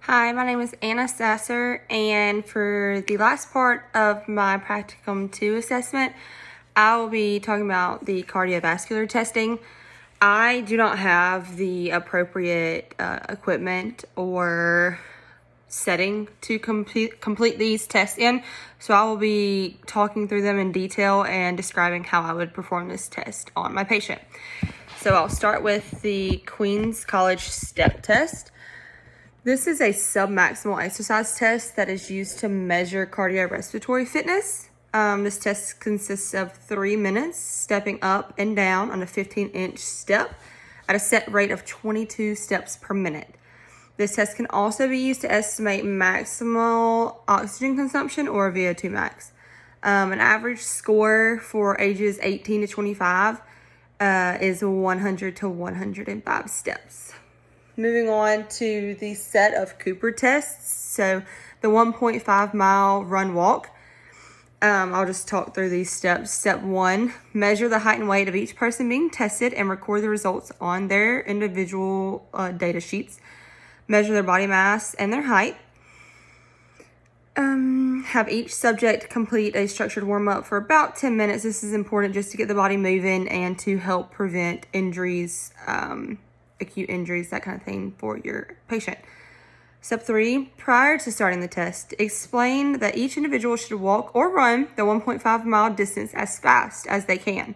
Hi, my name is Anna Sasser, and for the last part of my Practicum 2 assessment, I will be talking about the cardiovascular testing. I do not have the appropriate equipment or setting to complete these tests in, so I will be talking through them in detail and describing how I would perform this test on my patient. So I'll start with the Queen's College Step Test. This is a submaximal exercise test that is used to measure cardiorespiratory fitness. This test consists of 3 minutes stepping up and down on a 15-inch step at a set rate of 22 steps per minute. This test can also be used to estimate maximal oxygen consumption or VO2 max. An average score for ages 18 to 25 is 100 to 105 steps. Moving on to the set of Cooper tests. So the 1.5 mile run walk. I'll just talk through these steps. Step 1, measure the height and weight of each person being tested and record the results on their individual data sheets. Measure their body mass and their height. Have each subject complete a structured warm-up for about 10 minutes. This is important just to get the body moving and to help prevent injuries, acute injuries, that kind of thing for your patient. Step 3, prior to starting the test, explain that each individual should walk or run the 1.5 mile distance as fast as they can.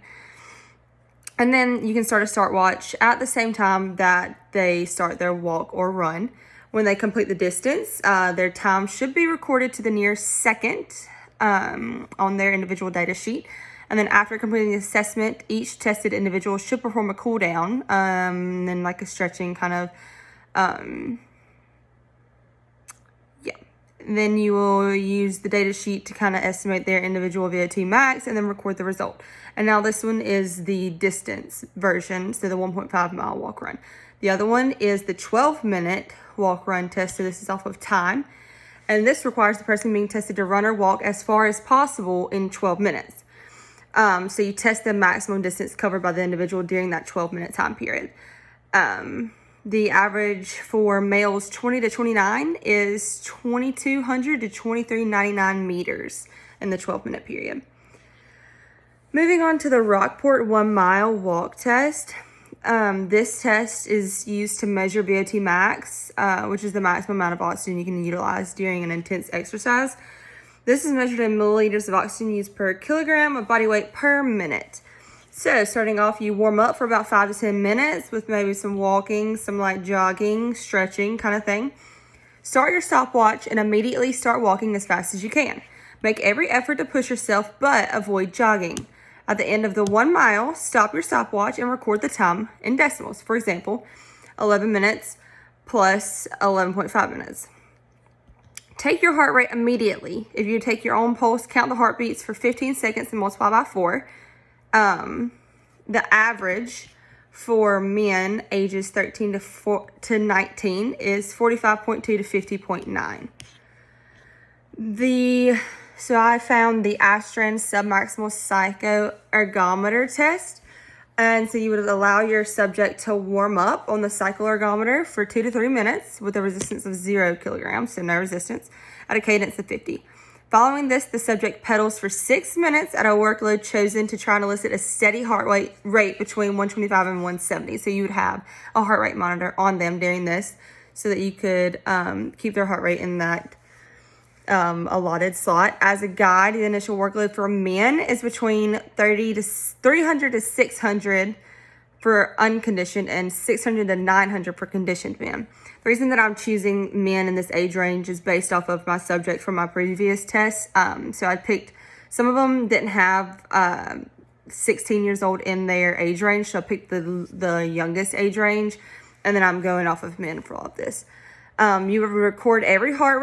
And then you can start a stopwatch at the same time that they start their walk or run. When they complete the distance, their time should be recorded to the nearest second on their individual data sheet. And then after completing the assessment, each tested individual should perform a cool down, and then like a stretching kind of, Then you will use the data sheet to kind of estimate their individual VO2 max and then record the result. And now this one is the distance version, so the 1.5 mile walk run. The other one is the 12-minute walk run test, so this is off of time. And this requires the person being tested to run or walk as far as possible in 12 minutes. So you test the maximum distance covered by the individual during that 12-minute time period. The average for males 20 to 29 is 2,200 to 2,399 meters in the 12-minute period. Moving on to the Rockport 1 mile walk test. This test is used to measure VO2 max, which is the maximum amount of oxygen you can utilize during an intense exercise. This is measured in milliliters of oxygen used per kilogram of body weight per minute. So starting off, you warm up for about 5 to 10 minutes with maybe some walking, some light jogging, stretching kind of thing. Start your stopwatch and immediately start walking as fast as you can. Make every effort to push yourself, but avoid jogging. At the end of the 1 mile, stop your stopwatch and record the time in decimals. For example, 11 minutes plus 11.5 minutes. Take your heart rate immediately. If you take your own pulse, count the heartbeats for 15 seconds and multiply by 4. The average for men ages 13 to 19 is 45.2 to 50.9. So I found the Astran submaximal psychoergometer test. And so you would allow your subject to warm up on the cycloergometer for 2 to 3 minutes with a resistance of 0 kilograms, so no resistance, at a cadence of 50. Following this, the subject pedals for 6 minutes at a workload chosen to try and elicit a steady heart rate between 125 and 170. So you would have a heart rate monitor on them during this so that you could keep their heart rate in that allotted slot. As a guide, the initial workload for men is between 300 to 600 for unconditioned and 600 to 900 for conditioned men. The reason that I'm choosing men in this age range is based off of my subject from my previous tests. So I picked, some of them didn't have 16 years old in their age range, so I picked the youngest age range, and then I'm going off of men for all of this. You would record the heart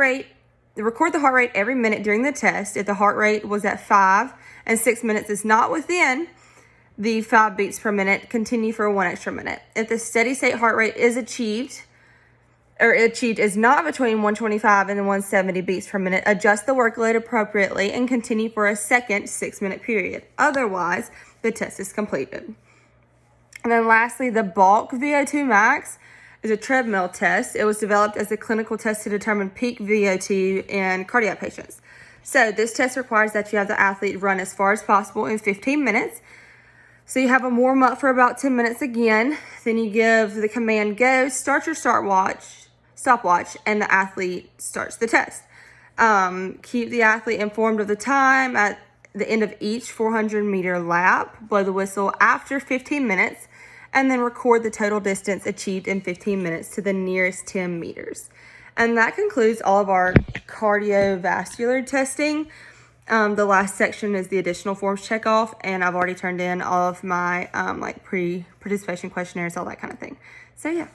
rate every minute during the test. If the heart rate was at 5 and 6 minutes is not within the 5 beats per minute, continue for 1 extra minute. If the steady state heart rate is achieved is not between 125 and 170 beats per minute, adjust the workload appropriately and continue for a second 6-minute period. Otherwise, the test is completed. And then lastly, the bulk VO2 max is a treadmill test. It was developed as a clinical test to determine peak VO2 in cardiac patients. So this test requires that you have the athlete run as far as possible in 15 minutes. So you have them warm up for about 10 minutes again. Then you give the command go, start your stopwatch, and the athlete starts the test. Keep the athlete informed of the time at the end of each 400-meter lap. Blow the whistle after 15 minutes, and then record the total distance achieved in 15 minutes to the nearest 10 meters. And that concludes all of our cardiovascular testing. The last section is the additional forms check off, and I've already turned in all of my pre-participation questionnaires, all that kind of thing. So yeah.